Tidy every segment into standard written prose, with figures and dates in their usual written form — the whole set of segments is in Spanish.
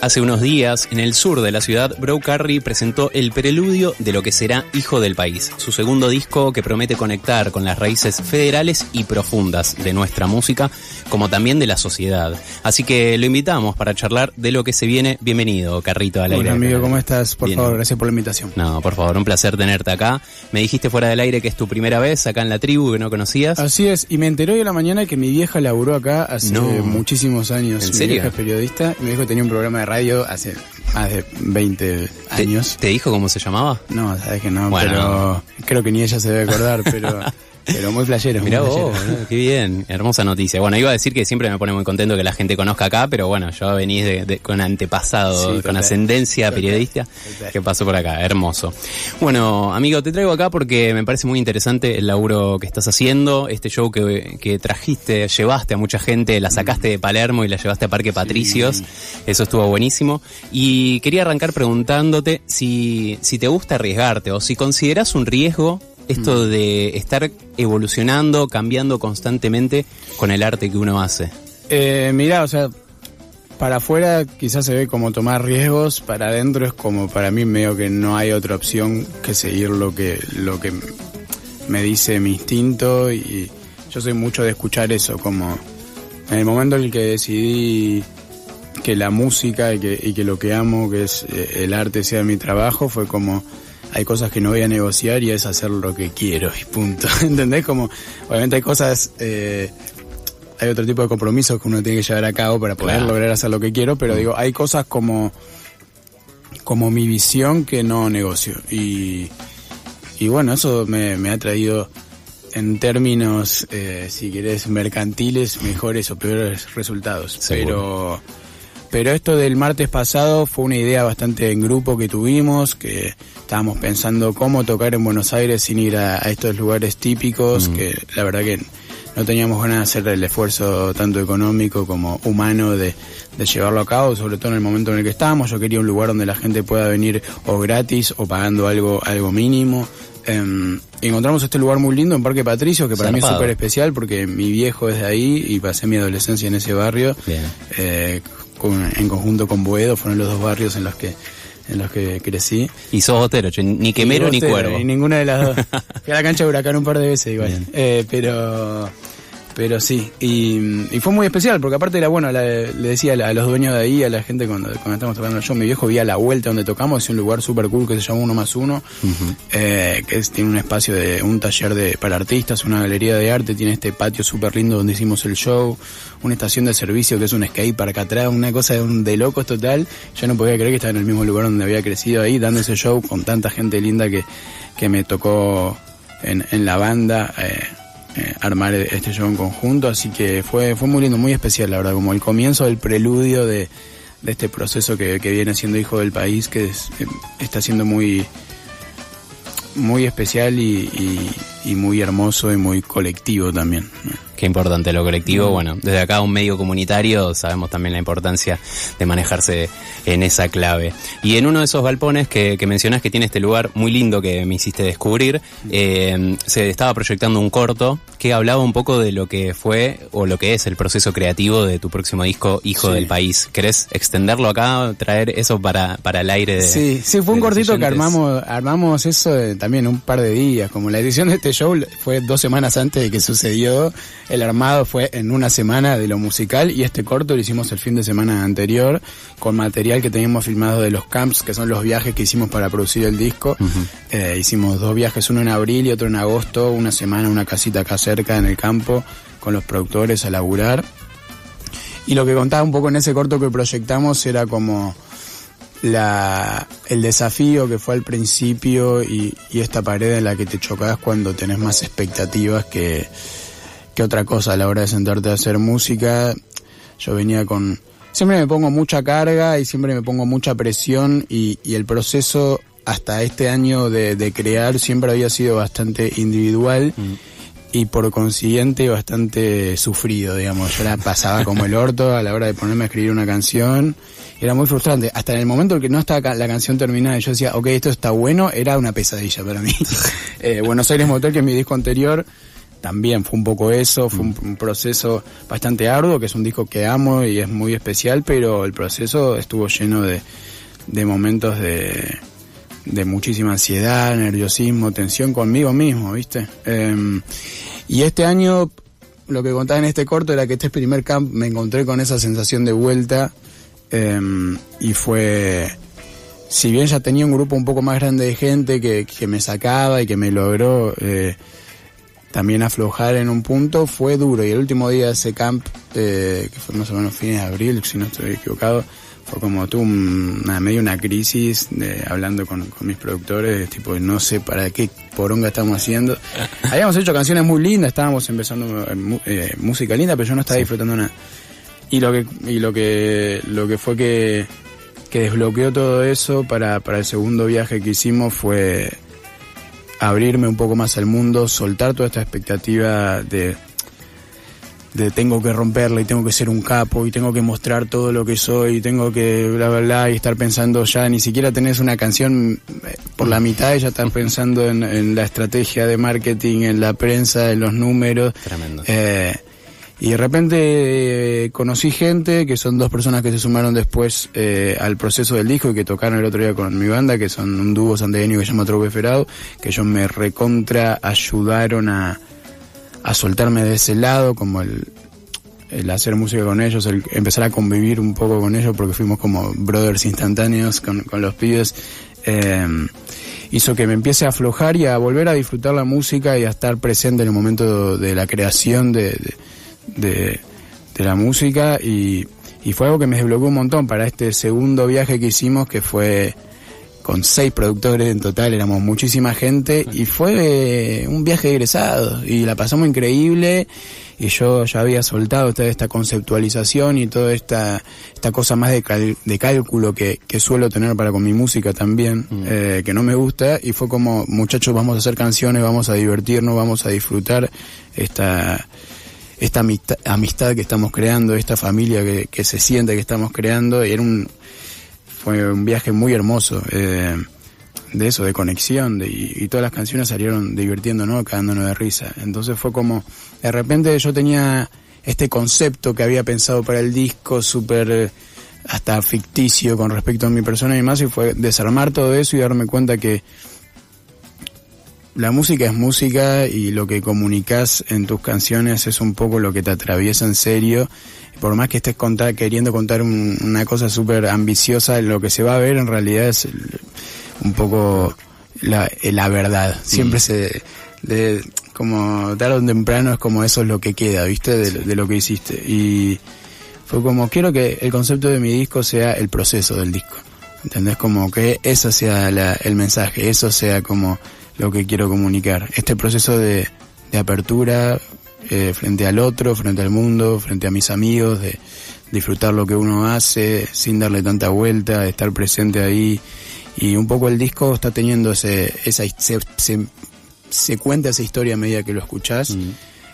Hace unos días, en el sur de la ciudad, Bro Carry presentó el preludio de lo que será Hijo del País, su segundo disco que promete conectar con las raíces federales y profundas de nuestra música, como también de la sociedad. Así que lo invitamos para charlar de lo que se viene. Bienvenido, Carrito, al aire. Hola, amigo, ¿cómo estás? Por favor, gracias por la invitación. No, por favor, un placer tenerte acá. Me dijiste fuera del aire que es tu primera vez acá en la tribu, que no conocías. Así es, y me enteré hoy a la mañana que mi vieja laburó acá hace muchísimos años. ¿En serio? Mi vieja es periodista y me dijo que tenía un programa de radio hace más de 20 años. ¿Te dijo cómo se llamaba? No, sabes que no, bueno, pero creo que ni ella se debe acordar, pero muy flashero. Mirá vos, qué bien, hermosa noticia. Bueno, iba a decir que siempre me pone muy contento que la gente conozca acá, pero bueno, yo venís con antepasado, sí, con ascendencia periodista, que pasó por acá, hermoso. Bueno, amigo, te traigo acá porque me parece muy interesante el laburo que estás haciendo, este show que trajiste, llevaste a mucha gente, la sacaste de Palermo y la llevaste a Parque Patricios, eso estuvo buenísimo. Y quería arrancar preguntándote si te gusta arriesgarte o si considerás un riesgo esto de estar evolucionando, cambiando constantemente con el arte que uno hace. Mirá, o sea, para afuera quizás se ve como tomar riesgos, para adentro es como para mí medio que no hay otra opción que seguir lo que me dice mi instinto, y yo soy mucho de escuchar eso, como en el momento en el que decidí que la música y que lo que amo, que es el arte, sea mi trabajo, fue como hay cosas que no voy a negociar y es hacer lo que quiero y punto. ¿Entendés? Como, obviamente hay cosas, hay otro tipo de compromisos que uno tiene que llevar a cabo para poder lograr hacer lo que quiero, pero digo, hay cosas como mi visión que no negocio. Y bueno, eso me ha traído en términos, si querés, mercantiles, mejores o peores resultados. Seguro. Pero esto del martes pasado fue una idea bastante en grupo que tuvimos, que estábamos pensando cómo tocar en Buenos Aires sin ir a estos lugares típicos, que la verdad que no teníamos ganas de hacer el esfuerzo tanto económico como humano de llevarlo a cabo, sobre todo en el momento en el que estábamos. Yo quería un lugar donde la gente pueda venir o gratis o pagando algo mínimo. Encontramos este lugar muy lindo en Parque Patricios, que para mí es súper especial porque mi viejo es de ahí y pasé mi adolescencia en ese barrio. En conjunto con Boedo, fueron los dos barrios en los que crecí. Y sos bostero, ni quemero ni cuervo. Ni ninguna de las dos. Fui a la cancha de Huracán un par de veces igual. Pero sí, y fue muy especial, porque aparte era bueno, le decía a los dueños de ahí, a la gente cuando estábamos tocando el show, mi viejo vivía a la vuelta donde tocamos, es un lugar súper cool que se llama 1+1, que tiene un espacio de un taller para artistas, una galería de arte, tiene este patio súper lindo donde hicimos el show, una estación de servicio que es un skatepark atrás, una cosa de locos total. Yo no podía creer que estaba en el mismo lugar donde había crecido ahí, dando ese show con tanta gente linda que me tocó en la banda, armar este show en conjunto, así que fue muy lindo, muy especial, la verdad, como el comienzo del preludio de este proceso que viene siendo Hijo del País, que está siendo muy especial y muy hermoso y muy colectivo también. Qué importante lo colectivo. Bueno, desde acá un medio comunitario sabemos también la importancia de manejarse en esa clave. Y en uno de esos galpones que mencionás que tiene este lugar muy lindo que me hiciste descubrir, se estaba proyectando un corto que hablaba un poco de lo que fue o lo que es el proceso creativo de tu próximo disco, Hijo del País. ¿Querés extenderlo acá, traer eso para el aire? Sí, fue un cortito que armamos eso también un par de días. Como la edición de este show fue 2 semanas antes de que sucedió, el armado fue en una semana de lo musical, y este corto lo hicimos el fin de semana anterior con material que teníamos filmado de los camps, que son los viajes que hicimos para producir el disco. Hicimos 2 viajes, uno en abril y otro en agosto, una semana en una casita acá cerca en el campo con los productores a laburar. Y lo que contaba un poco en ese corto que proyectamos era como el desafío que fue al principio y esta pared en la que te chocás cuando tenés más expectativas que otra cosa a la hora de sentarte a hacer música. Yo venía siempre me pongo mucha carga y siempre me pongo mucha presión, y el proceso hasta este año de crear siempre había sido bastante individual y por consiguiente bastante sufrido, digamos. Yo la pasaba como el orto a la hora de ponerme a escribir una canción. Era muy frustrante. Hasta en el momento en que no estaba la canción terminada y yo decía, ok, esto está bueno, era una pesadilla para mí. Buenos Aires Motel, que es mi disco anterior, también fue un poco eso, fue un proceso bastante arduo, que es un disco que amo y es muy especial, pero el proceso estuvo lleno de momentos de muchísima ansiedad, nerviosismo, tensión conmigo mismo, ¿viste? Y este año, lo que contaba en este corto era que este primer camp me encontré con esa sensación de vuelta, y fue, si bien ya tenía un grupo un poco más grande de gente que me sacaba y que me logró también aflojar en un punto, fue duro. Y el último día de ese camp, que fue más o menos fines de abril, si no estoy equivocado, fue como tuve medio una crisis, hablando con mis productores, tipo, no sé para qué poronga estamos haciendo. Habíamos hecho canciones muy lindas, estábamos empezando música linda, pero yo no estaba disfrutando nada. Y lo que fue que desbloqueó todo eso para el segundo viaje que hicimos fue abrirme un poco más al mundo, soltar toda esta expectativa de tengo que romperla y tengo que ser un capo y tengo que mostrar todo lo que soy y tengo que bla bla bla, y estar pensando, ya ni siquiera tenés una canción por la mitad y ya estás pensando en la estrategia de marketing, en la prensa, en los números. Tremendo. Y de repente conocí gente, que son 2 personas que se sumaron después al proceso del disco y que tocaron el otro día con mi banda, que son un dúo santiagueño que se llama Trope Ferado, que ellos me recontra ayudaron a soltarme de ese lado, como el hacer música con ellos, el empezar a convivir un poco con ellos, porque fuimos como brothers instantáneos con los pibes. Hizo que me empiece a aflojar y a volver a disfrutar la música y a estar presente en el momento de la creación de la música, y fue algo que me desbloqueó un montón para este segundo viaje que hicimos, que fue con 6 productores en total, éramos muchísima gente, y fue un viaje de egresados y la pasamos increíble. Y yo ya había soltado toda esta conceptualización y toda esta cosa más de cálculo que suelo tener para con mi música también, que no me gusta, y fue como, muchachos, vamos a hacer canciones, vamos a divertirnos, vamos a disfrutar esta amistad que estamos creando, esta familia que se siente que estamos creando. Y fue un viaje muy hermoso, de eso, de conexión, y todas las canciones salieron divirtiéndonos, cagándonos de risa. Entonces fue como, de repente yo tenía este concepto que había pensado para el disco, súper hasta ficticio con respecto a mi persona y más, y fue desarmar todo eso y darme cuenta que la música es música, y lo que comunicas en tus canciones es un poco lo que te atraviesa en serio. Por más que estés queriendo contar una cosa súper ambiciosa, lo que se va a ver en realidad es un poco la verdad. Siempre como tarde o temprano es como eso es lo que queda, ¿viste? De lo que hiciste. Y fue como, quiero que el concepto de mi disco sea el proceso del disco, ¿entendés? Como que eso sea el mensaje, eso sea como lo que quiero comunicar. Este proceso de apertura frente al otro, frente al mundo, frente a mis amigos, de disfrutar lo que uno hace sin darle tanta vuelta, de estar presente ahí. Y un poco el disco está teniendo se cuenta esa historia a medida que lo escuchás,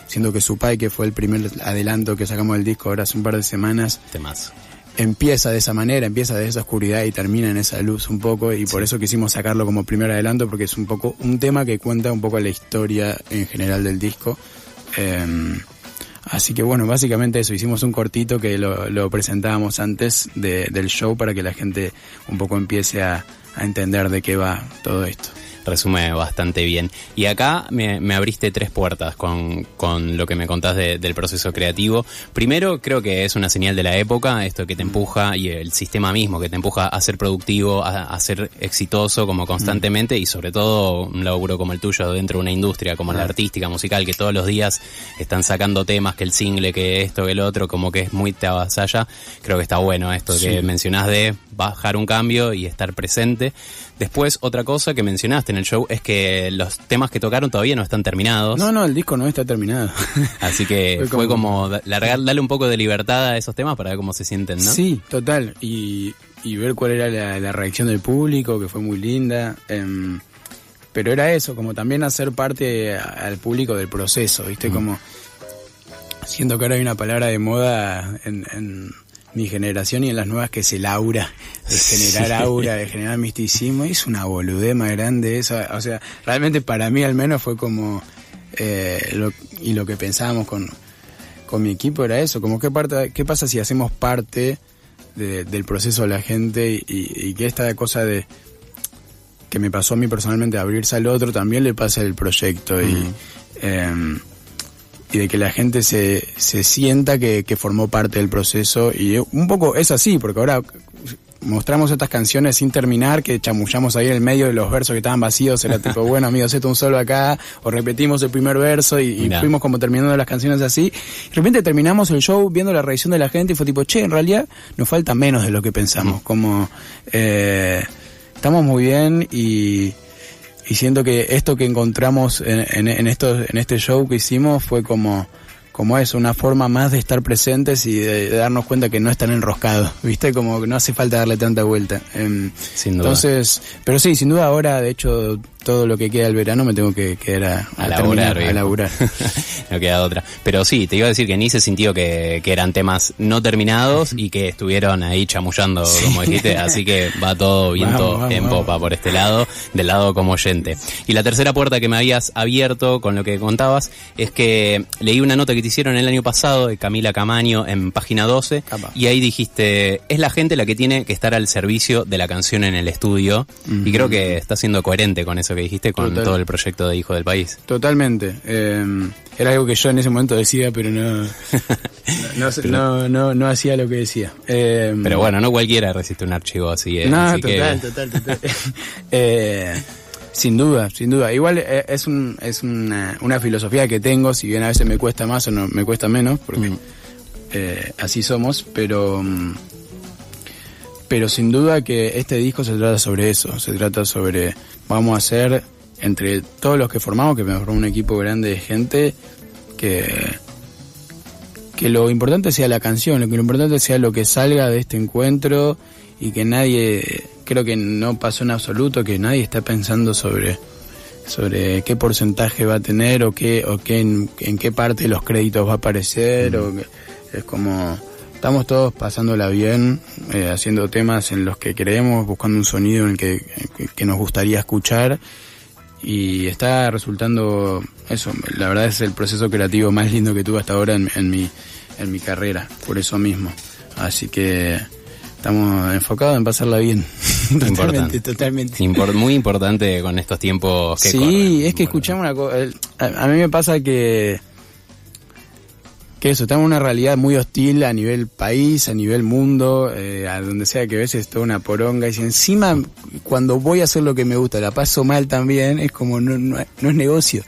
siendo que Supai, que fue el primer adelanto que sacamos del disco ahora hace un par de semanas, Temazo. Empieza de esa manera, empieza de esa oscuridad y termina en esa luz un poco, y por eso quisimos sacarlo como primer adelanto, porque es un poco un tema que cuenta un poco la historia en general del disco. Así que bueno, básicamente eso, hicimos un cortito que lo presentábamos antes del show para que la gente un poco empiece a entender de qué va todo esto. Resume bastante bien. Y acá me abriste 3 puertas con lo que me contás del proceso creativo. Primero, creo que es una señal de la época, esto que te empuja, y el sistema mismo que te empuja a ser productivo, a ser exitoso como constantemente, y sobre todo un laburo como el tuyo dentro de una industria como la artística, musical, que todos los días están sacando temas, que el single, que esto, que el otro, como que es muy te avasalla. Creo que está bueno esto que mencionás de bajar un cambio y estar presente. Después, otra cosa que mencionaste en el show es que los temas que tocaron todavía no están terminados. No, el disco no está terminado. Así que fue como darle un poco de libertad a esos temas para ver cómo se sienten, ¿no? Sí, total. Y ver cuál era la reacción del público, que fue muy linda. Pero era eso, como también hacer parte al público del proceso, ¿viste? Como siento que ahora hay una palabra de moda en mi generación y en las nuevas, que es el aura, de generar aura, de generar misticismo. Es una boludez más grande eso. O sea, realmente para mí al menos fue como y lo que pensábamos con mi equipo era eso, como qué pasa si hacemos parte del proceso de la gente y que esta cosa de que me pasó a mí personalmente, abrirse al otro, también le pasa al proyecto y de que la gente se sienta que formó parte del proceso, y un poco es así, porque ahora mostramos estas canciones sin terminar, que chamullamos ahí en el medio de los versos que estaban vacíos, era tipo, bueno amigos, esto un solo acá, o repetimos el primer verso y fuimos como terminando las canciones así. De repente terminamos el show viendo la reacción de la gente y fue tipo, che, en realidad nos falta menos de lo que pensamos, como estamos muy bien y siento que esto que encontramos en este show que hicimos fue como eso, una forma más de estar presentes y de darnos cuenta que no están enroscados, ¿viste? Como que no hace falta darle tanta vuelta. Sin duda. Entonces, pero sí, sin duda ahora, de hecho, todo lo que queda del verano me tengo que quedar a laburar. No queda otra. Pero sí, te iba a decir que ni se sintió que eran temas no terminados y que estuvieron ahí chamullando, como dijiste, así que va todo viento en popa por este lado, del lado como oyente. Y la tercera puerta que me habías abierto con lo que contabas es que leí una nota que te hicieron el año pasado de Camila Camaño en página 12 y ahí dijiste, es la gente la que tiene que estar al servicio de la canción en el estudio, y creo que está siendo coherente con eso que dijiste, con todo el proyecto de Hijo del País. Totalmente. Era algo que yo en ese momento decía, pero no hacía lo que decía. Pero bueno, no cualquiera resiste un archivo así. No, así total. Sin duda. Igual es una filosofía que tengo, si bien a veces me cuesta más o no me cuesta menos, porque así somos, pero sin duda que este disco se trata sobre eso, se trata sobre, vamos a hacer, entre todos los que formamos, que me formó un equipo grande de gente, que lo importante sea la canción, que lo importante sea lo que salga de este encuentro, y que nadie, creo que no pasó en absoluto, que nadie está pensando sobre qué porcentaje va a tener o en qué parte de los créditos va a aparecer, o es como... Estamos todos pasándola bien, haciendo temas en los que creemos, buscando un sonido en el que nos gustaría escuchar, y está resultando eso. La verdad es el proceso creativo más lindo que tuve hasta ahora en mi carrera, por eso mismo. Así que estamos enfocados en pasarla bien. Totalmente. Muy importante con estos tiempos que corren. Sí, es que escuchamos una cosa. A mí me pasa que eso, estamos en una realidad muy hostil a nivel país, a nivel mundo, a donde sea que ves es toda una poronga, y si encima cuando voy a hacer lo que me gusta la paso mal también, es como no es negocio.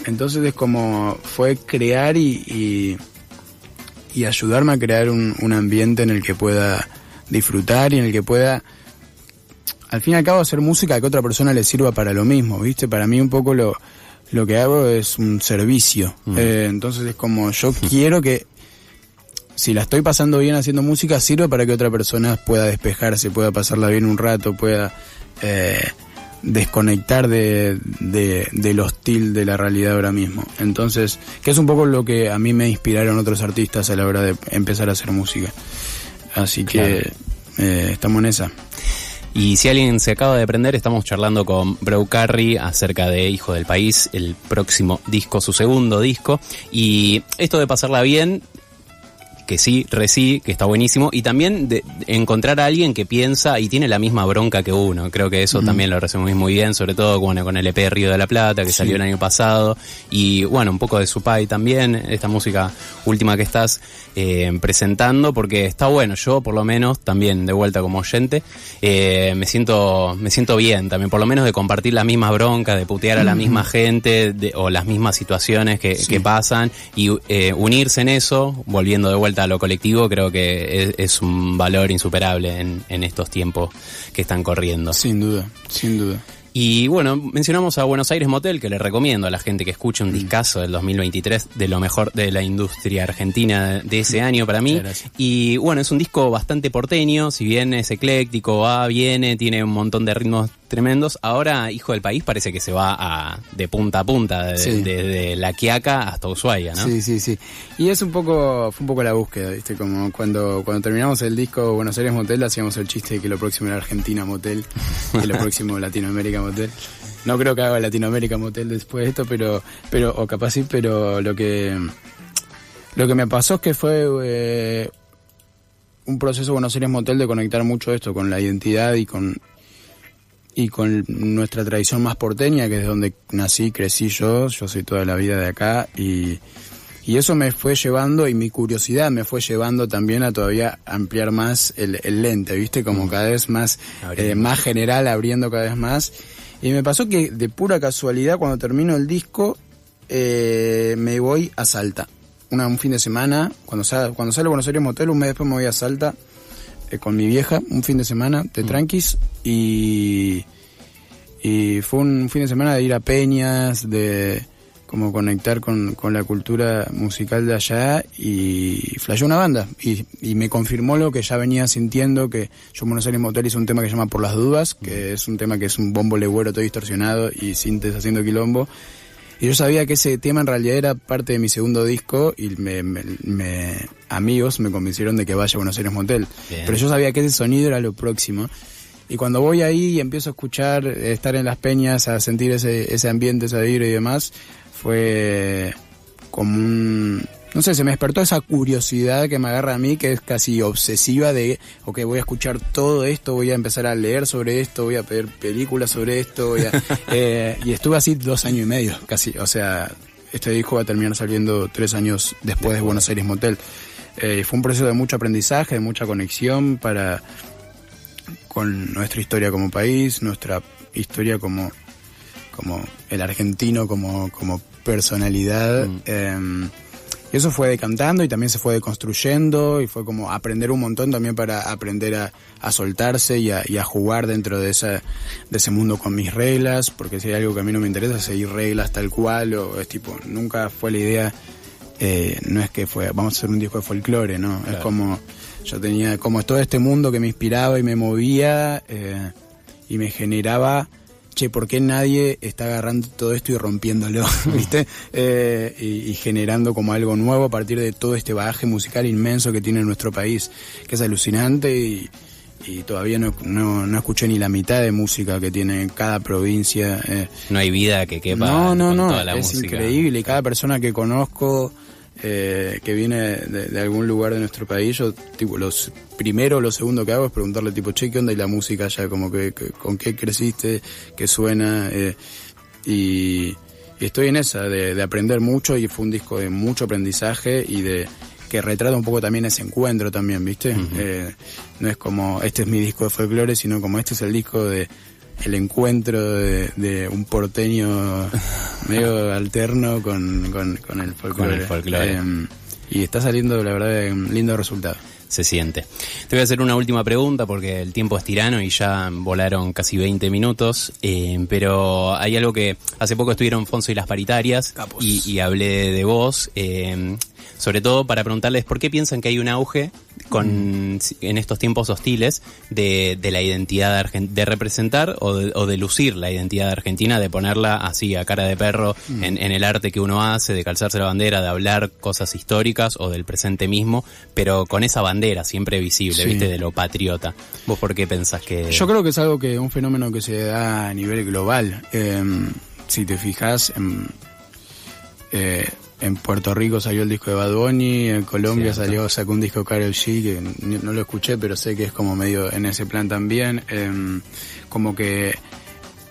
Entonces es como fue crear y ayudarme a crear un ambiente en el que pueda disfrutar y en el que pueda, al fin y al cabo, hacer música que a otra persona le sirva para lo mismo, ¿viste? Para mí un poco lo que hago es un servicio. Entonces es como, yo quiero que, si la estoy pasando bien haciendo música, sirva para que otra persona pueda despejarse, pueda pasarla bien un rato, pueda desconectar del hostil de la realidad ahora mismo. Entonces, que es un poco lo que a mí me inspiraron otros artistas a la hora de empezar a hacer música. Así que estamos en esa. Y si alguien se acaba de prender, estamos charlando con Breu Carri acerca de Hijo del País, el próximo disco, su segundo disco. Y esto de pasarla bien, que sí, que está buenísimo, y también de encontrar a alguien que piensa y tiene la misma bronca que uno. Creo que eso también lo resumís muy bien, sobre todo con el EP Río de la Plata, que salió el año pasado, y bueno, un poco de Supay también, esta música última que estás presentando, porque está bueno. Yo por lo menos también, de vuelta como oyente, me siento bien también, por lo menos de compartir las mismas broncas, de putear a la misma gente, o las mismas situaciones que pasan, y unirse en eso, volviendo de vuelta a lo colectivo, creo que es un valor insuperable en estos tiempos que están corriendo. Sin duda. Y bueno, mencionamos a Buenos Aires Motel, que le recomiendo a la gente que escuche un discazo del 2023, de lo mejor de la industria argentina de ese año para mí. Y bueno, es un disco bastante porteño, si bien es ecléctico, viene, tiene un montón de ritmos tremendos. Ahora Hijo del País parece que se va de punta a punta, desde La Quiaca hasta Ushuaia, ¿no? Sí. Y fue un poco la búsqueda, ¿viste? Como cuando terminamos el disco Buenos Aires Motel, hacíamos el chiste de que lo próximo era Argentina Motel, y lo próximo Latinoamérica Motel. No creo que haga Latinoamérica Motel después de esto, pero o capaz sí, pero lo que me pasó es que fue un proceso Buenos Aires Motel de conectar mucho esto con la identidad y con nuestra tradición más porteña, que es donde nací, crecí yo soy toda la vida de acá, y eso me fue llevando, y mi curiosidad me fue llevando también a todavía ampliar más el lente, ¿viste? Como cada vez más, más general, abriendo cada vez más. Y me pasó que de pura casualidad, cuando termino el disco, me voy a Salta. Un fin de semana, cuando sale Buenos Aires Motel, un mes después me voy a Salta con mi vieja, un fin de semana de tranquis, y fue un fin de semana de ir a peñas, de como conectar con la cultura musical de allá, y flasheó una banda, y me confirmó lo que ya venía sintiendo, que yo en Buenos Aires Motel hice un tema que se llama Por las Dudas, que es un tema que es un bombo legüero todo distorsionado y sintes haciendo quilombo. Y yo sabía que ese tema en realidad era parte de mi segundo disco, y amigos me convencieron de que vaya a Buenos Aires Motel. Bien. Pero yo sabía que ese sonido era lo próximo. Y cuando voy ahí y empiezo a escuchar, estar en las peñas, a sentir ese ambiente, ese vibra y demás, fue como no sé, se me despertó esa curiosidad que me agarra a mí, que es casi obsesiva de, ok, voy a escuchar todo esto, voy a empezar a leer sobre esto, voy a pedir películas sobre esto, y estuve así 2 años y medio, casi, o sea, este disco va a terminar saliendo 3 años después de Buenos Aires Motel. Fue un proceso de mucho aprendizaje, de mucha conexión con nuestra historia como país, nuestra historia como el argentino, como personalidad. Y eso fue decantando, y también se fue deconstruyendo, y fue como aprender un montón también para aprender a soltarse y a jugar dentro de ese mundo con mis reglas, porque si hay algo que a mí no me interesa, seguir reglas tal cual, o es tipo, nunca fue la idea, no es que vamos a hacer un disco de folclore, ¿no? Claro. Es como, yo tenía como todo este mundo que me inspiraba y me movía, y me generaba, che, ¿por qué nadie está agarrando todo esto y rompiéndolo? ¿Viste? Y generando como algo nuevo a partir de todo este bagaje musical inmenso que tiene nuestro país, que es alucinante, y todavía no escuché ni la mitad de música que tiene cada provincia. No hay vida que quepa con toda la es música. Increíble, y cada persona que conozco que viene de algún lugar de nuestro país, yo tipo lo segundo que hago es preguntarle tipo, che, ¿qué onda? Y la música allá, como que con qué creciste, qué suena, y estoy en esa de aprender mucho, y fue un disco de mucho aprendizaje y que retrata un poco también ese encuentro también, ¿viste? Uh-huh. No es como este es mi disco de folclore, sino como este es el disco de el encuentro de un porteño medio alterno con el folclore. Con el folclore. Y está saliendo, la verdad, un lindo resultado. Se siente. Te voy a hacer una última pregunta porque el tiempo es tirano y ya volaron casi 20 minutos, pero hay algo que hace poco estuvieron Fonso y las Paritarias y hablé de vos, sobre todo para preguntarles por qué piensan que hay un auge en estos tiempos hostiles de la identidad de representar o de lucir la identidad argentina, de ponerla así a cara de perro en el arte que uno hace, de calzarse la bandera, de hablar cosas históricas o del presente mismo, pero con esa bandera siempre visible, sí. ¿Viste? De lo patriota. ¿Vos por qué pensás que...? Yo creo que es algo un fenómeno que se da a nivel global. Si te fijas, en Puerto Rico salió el disco de Bad Bunny, en Colombia sacó un disco de Karol G, que no lo escuché, pero sé que es como medio en ese plan también. Como que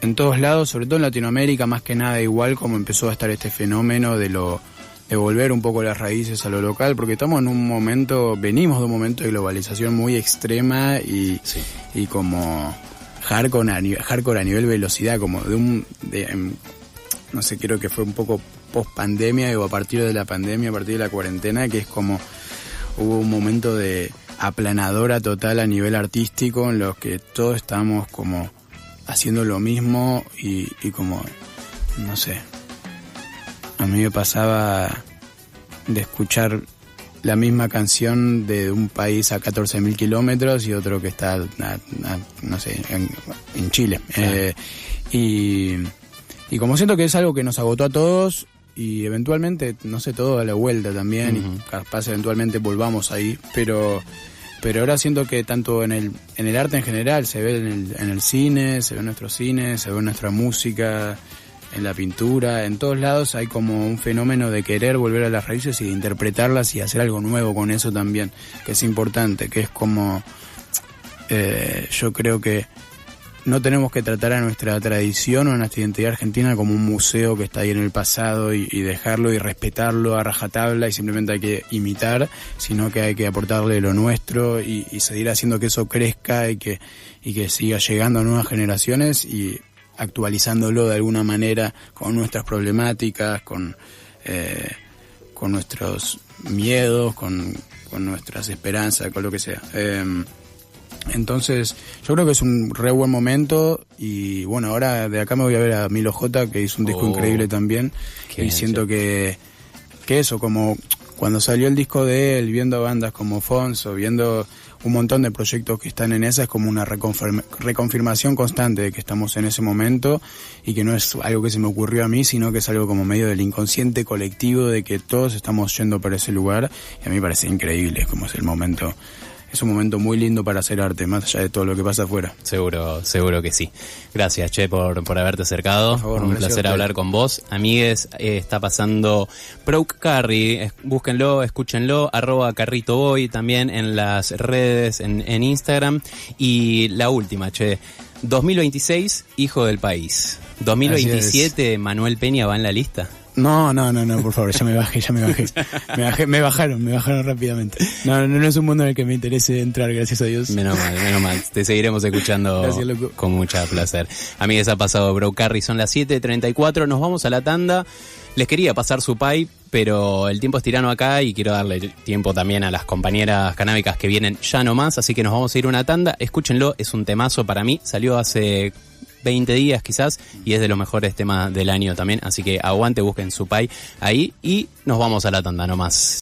en todos lados, sobre todo en Latinoamérica, más que nada igual, como empezó a estar este fenómeno de volver un poco las raíces a lo local, porque venimos de un momento de globalización muy extrema y como hardcore a nivel velocidad, como no sé, creo que fue un poco post pandemia o a partir de la pandemia, a partir de la cuarentena, que es como hubo un momento de aplanadora total a nivel artístico en los que todos estábamos como haciendo lo mismo y como, no sé, a mí me pasaba de escuchar la misma canción de un país a 14.000 kilómetros y otro que está, no sé, en Chile. Claro. Y como siento que es algo que nos agotó a todos y eventualmente, no sé, todo a la vuelta también, y capaz eventualmente volvamos ahí, pero ahora siento que tanto en el arte en general, se ve en el cine, se ve en nuestros cines, se ve en nuestra música, en la pintura, en todos lados hay como un fenómeno de querer volver a las raíces y de interpretarlas y hacer algo nuevo con eso también, que es importante, que es como, yo creo que no tenemos que tratar a nuestra tradición o a nuestra identidad argentina como un museo que está ahí en el pasado y dejarlo y respetarlo a rajatabla y simplemente hay que imitar, sino que hay que aportarle lo nuestro y seguir haciendo que eso crezca y que siga llegando a nuevas generaciones y actualizándolo de alguna manera con nuestras problemáticas, con nuestros miedos, con nuestras esperanzas, con lo que sea. Entonces, yo creo que es un re buen momento y bueno, ahora de acá me voy a ver a Milo J, que hizo un disco increíble también, y siento que eso, como cuando salió el disco de él, viendo bandas como Fonso, viendo un montón de proyectos que están en esa, es como una reconfirmación constante de que estamos en ese momento y que no es algo que se me ocurrió a mí, sino que es algo como medio del inconsciente colectivo de que todos estamos yendo para ese lugar y a mí me parece increíble, como es el momento. Es un momento muy lindo para hacer arte, más allá de todo lo que pasa afuera. Seguro que sí. Gracias, Che, por haberte acercado. Por favor, un placer hablar con vos. Amigues, está pasando Broke Carry. Búsquenlo, escúchenlo. @carritoboy también en las redes, en Instagram. Y la última, Che. 2026, hijo del país. 2027, Manuel Peña va en la lista. No, por favor, ya me bajé. Me bajaron rápidamente. No es un mundo en el que me interese entrar, gracias a Dios. Menos mal. Te seguiremos escuchando. Gracias, loco. Con mucho placer. Amigues, ha pasado Broke Carry, son las 7:34, nos vamos a la tanda. Les quería pasar su pay, pero el tiempo es tirano acá y quiero darle tiempo también a las compañeras canábicas que vienen ya nomás, así que nos vamos a ir a una tanda. Escúchenlo, es un temazo para mí, salió hace 20 días quizás y es de los mejores temas del año también, así que aguante, busquen su pay ahí y nos vamos a la tanda nomás.